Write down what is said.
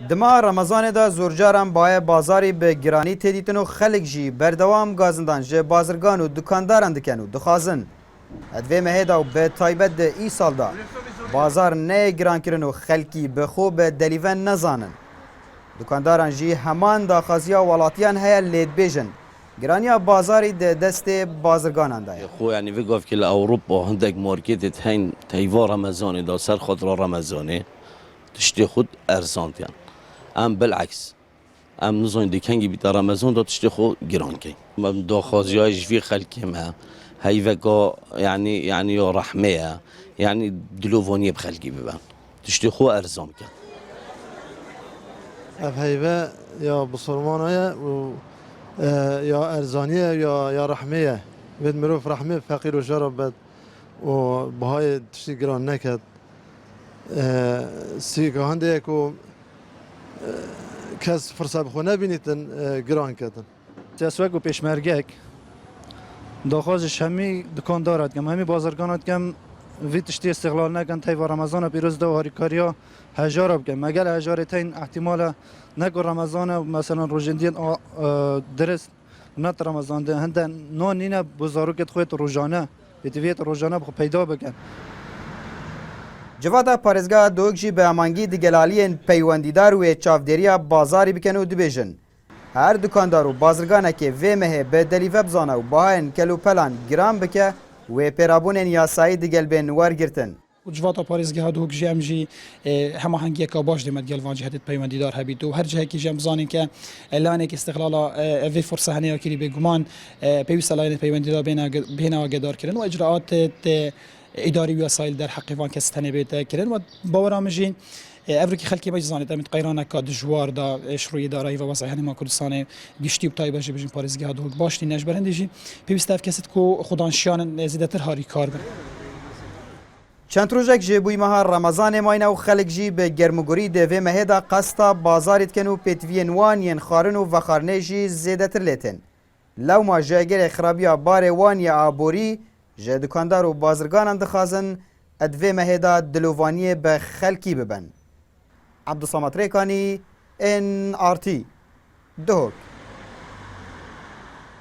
دما رمضان دا زورجاران بای بازاری به گرانی تدیتن و خلق جی بردوام گازندان جه بازرگان و دکانداران دکن و دخوازن ادوی مهیدا و به تایبت ده ای سال دا بازار نه گران کرن و خلکی به خوب دلیون نزانن دکانداران جی همان دا خازیا ولاتیان هیا لید بیجن گرانیا بازاری ده دست بازرگانان دا خو يعني في كل اوروبا عندك ماركت هين تيفا رمضاني دا سر خاطر رمضاني تشتي خود ارزانت يعني ام بالعكس ام نزون دي كانجي بتاع رمضان دا تشتي خو جران كي دا خازياج في خلكي ما هاي فكا يعني يا رحمه يعني دلوفوني بخلكي ببان تشتي خو ارزان كان هيبه يا بصرمانه و يا ارزانيه يا رحميه بد مروف رحمه فقير و جرب بد و بهای تشتی گران نکد سی که هنده که کس فرصت بخونه بینیتن گران کدن جسوک و پیشمرگک داخوازش همی دکان دارد کم همی بازرگانات کم وی تشتی استقلال نکن تیوا رمضان پیروز دو هاریکاریا هجار بکن مگر هجار تین احتمال نکو رمضان مثلا روزندین درست نت رمضان ده هنده نو نینه بزاروکت خویت روزانه بیتویت روزانه بخو پیدا بکن جواتا پارێزگا دۆک jî bi amangî di gelaliyên peywendîdar û çavdêriya bazarî bikin û dibêjin. Her dukandar û bazirganekê vê mehê bi delî vebzana û bahayên kelûpelan giran bike wê pêrabûnên yasayî digelbên wergirtin. جواتا پارێزگەها دوک ژی ئەم ژی هەماهەنگیەکە باش دێمەت گەلڤانجی هەتت پەیوەندیدار هەبیت و هەر جەیەکی ژەم بزانین کە لایەنێکی استقلالا ئەڤێ فورسە هەنەیە کردی بێگومان پێویستە لایەنێک پەیوەندیدار بێنەوە گەدارکردن و ئەجراعات ئیداری و یاسایل در حەقیوان کەس هەنێ بێتەکردن و باوەڕامژین ئەڤێکی خەلکی بەجزانێت ئەمت قەیرانەکە دژواردا شڕووی دارایی و وەزای هەنێما کوردستانê گشتی و تایبەژی بژین پارێزگەها دوک باشنی نەژبەرەندێژی پێویستە ئەف کەست کو خودانشیانن زیدەتر هاریکار بن. چند روزێک ji bûyî meha Remezanê mayne û xelek jî bi germugurî di vê mehê de qesta bazarê dikin û pêtiviyên wan yên xwarin û vexwarinê jî zêdetir lêtin. Lewma ji egerê xirabiya barê wan ya aborî ji dukandar û bazirganan dixwazin ed vê mehê de dilovaniyê bi xelkî bibin. Abdusamat Rêkanî, NRT Duhok.